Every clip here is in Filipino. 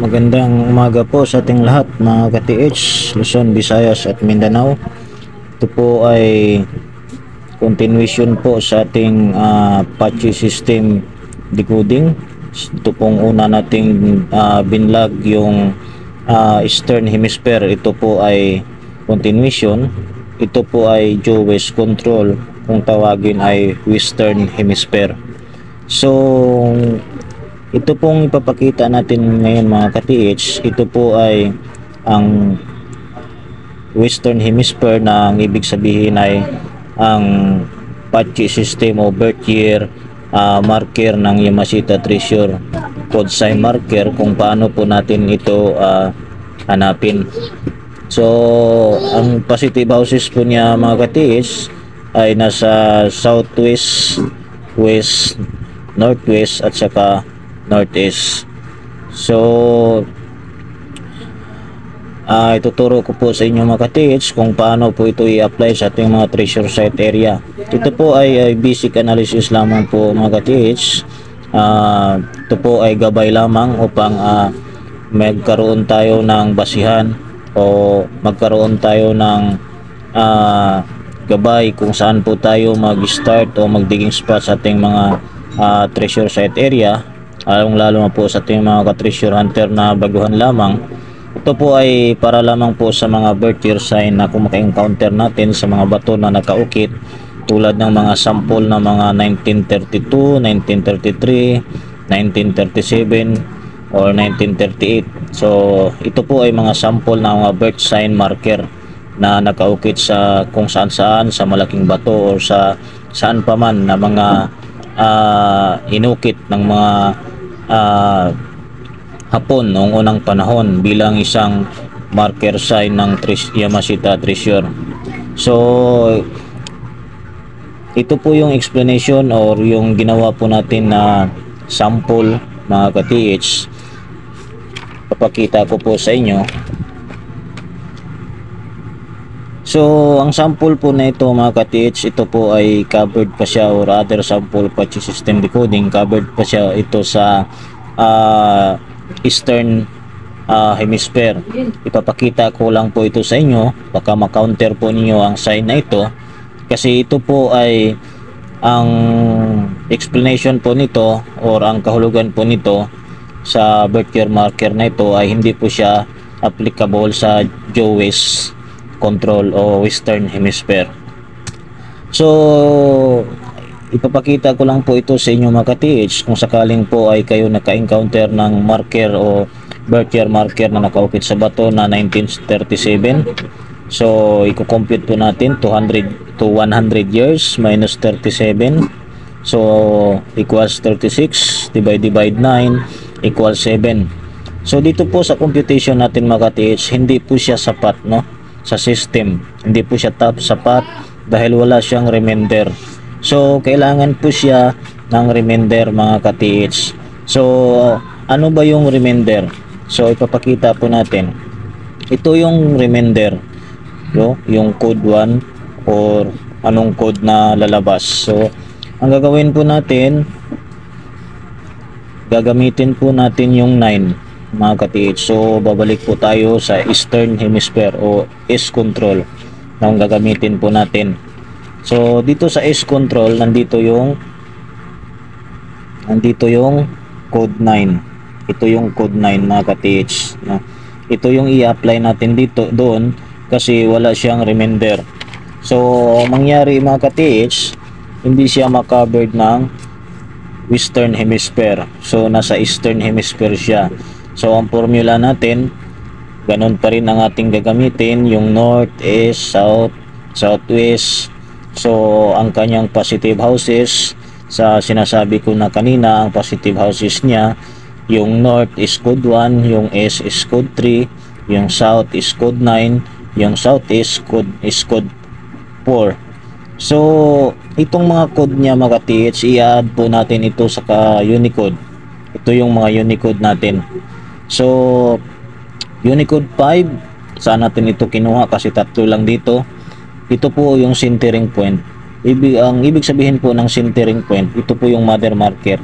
Magandang umaga po sa ating lahat mga ka-TH, Luzon, Visayas at Mindanao. Ito po ay continuation po sa ating patchy system decoding. Ito pong una nating binlog yung Eastern Hemisphere. Ito po ay continuation. Ito po ay due west control, kung tawagin ay Western Hemisphere. So ito pong ipapakita natin ngayon mga ka-TH, ito po ay ang Western Hemisphere na ang ibig sabihin ay ang patchy system o birth year marker ng Yamashita Treasure code sign marker, kung paano po natin ito hanapin. So ang positive houses po niya mga ka-TH ay nasa southwest, west, northwest at saka northeast. So ituturo ko po sa inyo mga ka-TH kung paano po ito i-apply sa ating mga treasure site area. Ito po ay basic analysis lamang po mga ka-TH. Ito po ay gabay lamang upang magkaroon tayo ng basihan o magkaroon tayo ng gabay kung saan po tayo mag-start o mag-digging spot sa ating mga treasure site area, lalo na po sa ating mga ka-treasure hunter na baguhan lamang. Ito po ay para lamang po sa mga birth year sign na kung maka-encounter natin sa mga bato na nakaukit, tulad ng mga sample na mga 1932, 1933, 1937 or 1938. So ito po ay mga sample ng mga birth sign marker na nakaukit sa kung saan sa malaking bato or sa saan pa man na mga inukit ng mga Hapon noong unang panahon bilang isang marker sign ng Yamashita Treasure. So ito po yung explanation or yung ginawa po natin na sample mga ka-TH. Papakita ko po sa inyo. So ang sample po na ito mga ka-TH, ito po ay covered pa siya, or other sample patchy system decoding, covered pa siya ito sa Eastern Hemisphere. Ipapakita ko lang po ito sa inyo, baka ma-counter po ninyo ang sign na ito, kasi ito po ay ang explanation po nito or ang kahulugan po nito sa birth year marker na ito ay hindi po siya applicable sa due west control o Western Hemisphere. So ipapakita ko lang po ito sa inyo mga ka-TH kung sakaling po ay kayo naka-encounter ng marker o birth year marker na nakaukit sa bato na 1937. So i-compute po natin 200 to 100 years minus 37, so equals 36, divide 9 equals 7. So dito po sa computation natin mga ka-TH, hindi po siya sapat, no, sa system. Hindi po siya sapat dahil wala siyang remainder. So kailangan po siya ng remainder mga ka-TH. So ano ba yung remainder? So ipapakita po natin. Ito yung remainder, yung code 1 or anong code na lalabas. So ang gagawin po natin, gagamitin po natin yung 9 mga ka-TH. So babalik po tayo sa Eastern Hemisphere o S control na gagamitin po natin. So dito sa S control nandito yung code 9. Ito yung code 9 mga ka-TH, no? Ito yung i-apply natin dito doon kasi wala siyang remainder. So mangyari mga ka-TH, hindi siya ma-covered ng Western Hemisphere. So nasa Eastern Hemisphere siya. So ang formula natin, ganun pa rin ang ating gagamitin, yung north, east, south, southwest. So ang kanyang positive houses, sa sinasabi ko na kanina, ang positive houses niya, yung north is code 1, yung east is code 3, yung south is code 9, yung southeast is code 4. So itong mga code niya mga ka-TH, i-add po natin ito sa Unicode. Ito yung mga Unicode natin. So Unicode 5, saan natin ito kinuha kasi tatlo lang dito. Ito po yung centering point. Ang ibig sabihin po ng centering point, ito po yung mother marker.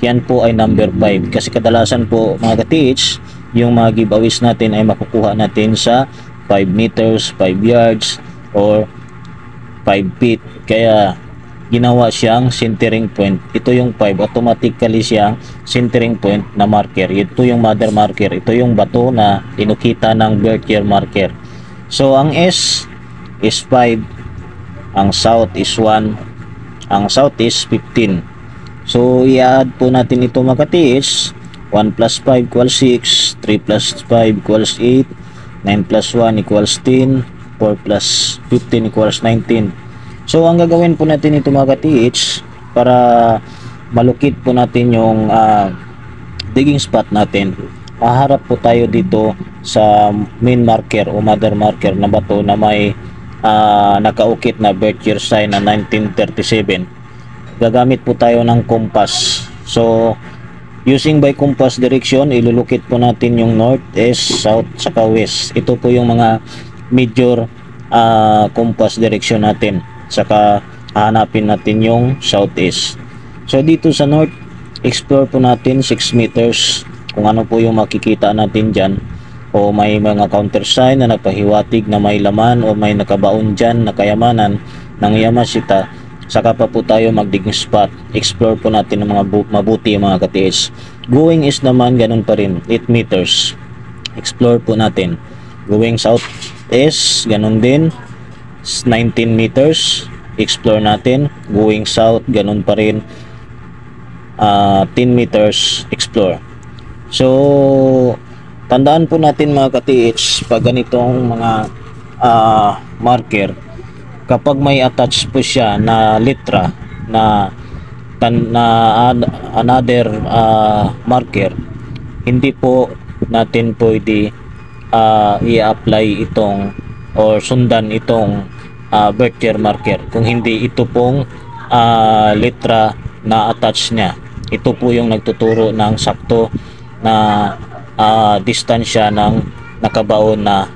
yan po ay number 5. Kasi kadalasan po mga ka-TH, yung mga giveaways natin ay makukuha natin sa 5 meters, 5 yards, or 5 feet. Kaya ginawa siyang centering point. Ito yung 5, automatically siyang centering point na marker. Ito yung mother marker. Ito yung bato na tinukita ng birth year marker. So ang S is 5, ang south is 1, ang south is 15. So i-add po natin ito mga ka-TH. 1 plus 5 equals 6, 3 plus 5 equals 8, 9 plus 1 equals 10, 4 plus 15 equals 19. So ang gagawin po natin ito mga ka-TH, para malukit po natin yung digging spot natin, haharap po tayo dito sa main marker o mother marker na bato na may nakaukit na birth year sign na 1937. Gagamit po tayo ng compass. So using by compass direction, ilulukit po natin yung north, east, south, saka west. Ito po yung mga major compass direction natin. Saka hahanapin natin yung southeast. So dito sa north, explore po natin 6 meters kung ano po yung makikita natin dyan, o may mga countersign na nagpahiwatig na may laman o may nakabaon dyan na kayamanan ng Yamashita. Saka pa po tayo mag-digging spot. Explore po natin ng mga mabuti mga ka-TH. Going east naman, ganun pa rin, 8 meters. Explore po natin. Going south east, ganun din, 19 meters. Explore natin. Going south, ganun pa rin, 10 meters. Explore. So tandaan po natin mga ka-TH, pag ganitong mga marker, kapag may attach po siya na letra na another marker, hindi po natin pwede i-apply itong or sundan itong birth year marker kung hindi ito pong letra na attach niya. Ito po yung nagtuturo ng sakto na distansya ng nakabaon na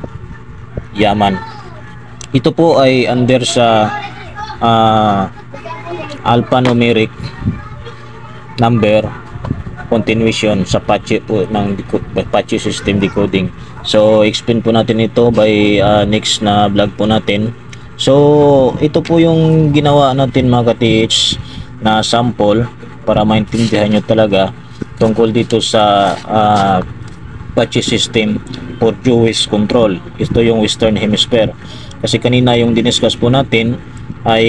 yaman. Ito po ay under sa alphanumeric number continuation sa Apache po ng Apache system decoding. So explain po natin ito by next na vlog po natin. So ito po yung ginawa natin mga ka-TH na sample para maintindihan nyo talaga tungkol dito sa Apache system for Jewish control. Ito yung Western Hemisphere. Kasi kanina yung diniscuss po natin ay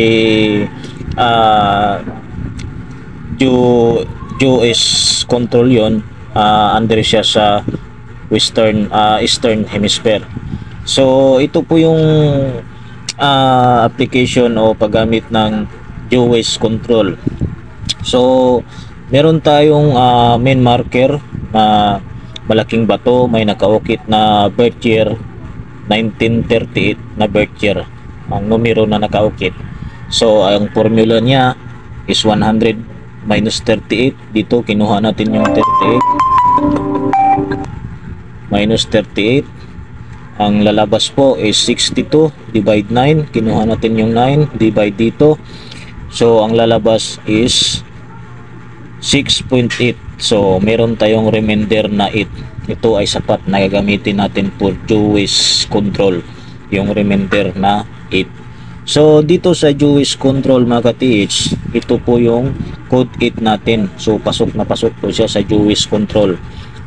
Jewish control yon, under siya sa Eastern Hemisphere. So ito po yung application o paggamit ng Jewish control. So meron tayong main marker na malaking bato, may nakaukit na birth year 1938 na birth year, ang numero na nakaukit. So ang formula niya is 100 minus 38. Dito kinuha natin yung 38 minus 38. Ang lalabas po is 62 divide 9. Kinuha natin yung 9 divide dito. So ang lalabas is 6.8. So meron tayong remainder na 8. Ito ay sapat na gagamitin natin for Jewish control, yung remainder na 8. So dito sa Jewish control mga ka-TH, ito po yung code 8 natin. So pasok na pasok po siya sa Jewish control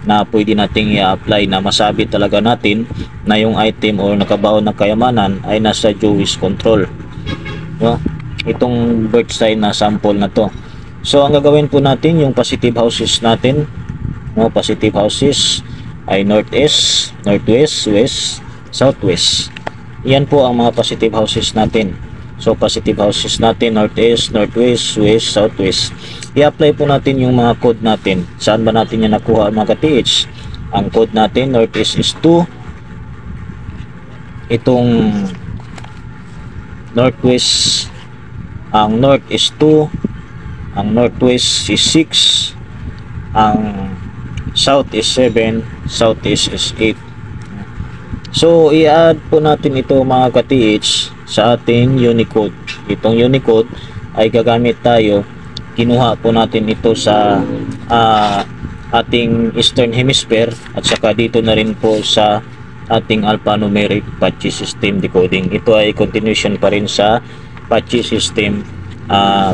na pwede nating i-apply, na masabi talaga natin na yung item or nakabaon ng kayamanan ay nasa Jewish control, no? Itong birth sign na sample na to. So ang gagawin po natin, yung positive houses natin, no, positive houses ay northeast, northwest, west, southwest. Yan po ang mga positive houses natin. So positive houses natin, northeast, northwest, west, southwest. I-apply po natin yung mga code natin. Saan ba natin yan nakuha mga ka-TH? Ang code natin, northeast is 2. Itong northwest, ang north is 2. Ang northwest is 6. Ang south is 7, southeast is 8. So i-add po natin ito mga ka-TH sa ating Unicode. Itong Unicode ay gagamit tayo, kinuha po natin ito sa ating Eastern Hemisphere at saka dito na rin po sa ating alphanumeric patchy system decoding. Ito ay continuation pa rin sa patchy system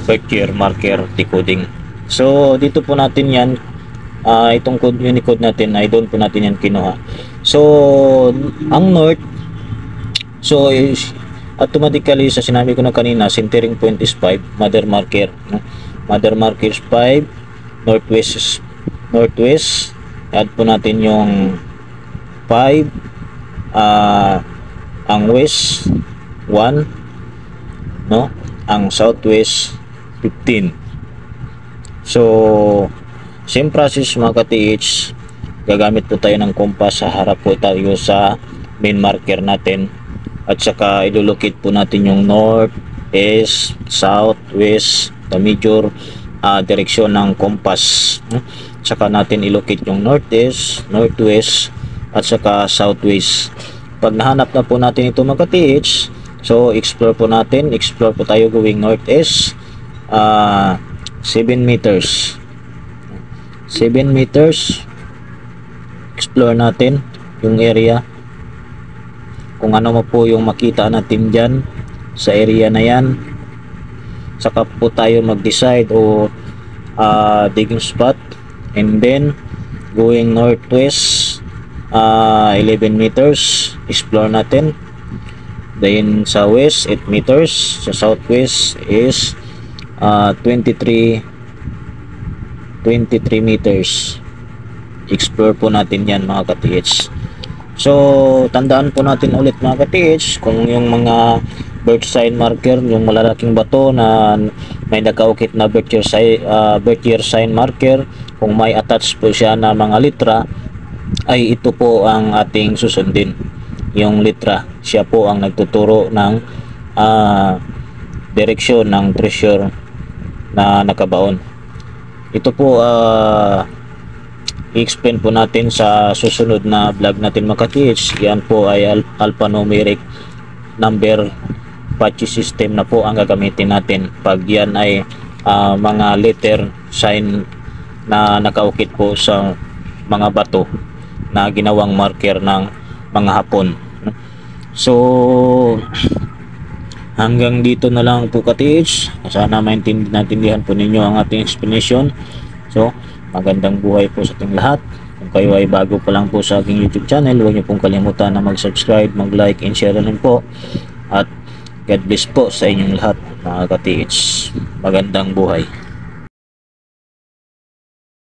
birth year marker decoding. So dito po natin yan, itong Unicode natin ay doon po natin yan kinuha. So ang north, so is automatically sa sinabi ko na kanina, centering point is 5, mother marker, no? Mother marker is 5, northwest, add po natin yung 5, ang west 1, no? Ang southwest 15. So same process mga ka-TH, gagamit po tayo ng compass, sa harap po tayo sa main marker natin at saka ilulocate po natin yung north, east, south, west, the major direksyon ng compass. Saka natin ilocate yung northeast, northwest at saka southwest. Pag nahanap na po natin ito mga ka-TH, so explore po tayo going northeast, 7 meters, explore natin yung area, kung ano mo po yung makita natin dyan sa area na yan. Saka po tayo mag-decide o digging spot, and then going northwest, 11 meters, explore natin. Then sa west 8 meters, sa southwest is 23 meters, explore po natin yan mga ka-TH. So tandaan po natin ulit mga ka-TH, kung yung mga birth sign marker, yung malalaking bato na may nakaukit na birth year sign marker, kung may attach po siya na mga litra, ay ito po ang ating susundin. Yung litra, siya po ang nagtuturo ng direksyon ng treasure na nakabaon. Ito po i-explain po natin sa susunod na vlog natin mga ka-TH. Yan po ay alphanumeric number patchy system na po ang gagamitin natin pag yan ay mga letter sign na nakaukit po sa mga bato na ginawang marker ng mga Hapon. So hanggang dito na lang po ka-TH. Sana maintindihan po ninyo ang ating explanation. So magandang buhay po sa ating lahat. Kung kayo ay bago pa lang po sa aking YouTube channel, huwag niyo pong kalimutan na mag-subscribe, mag-like and share rin po. At God bless po sa inyong lahat mga ka-TH. Magandang buhay.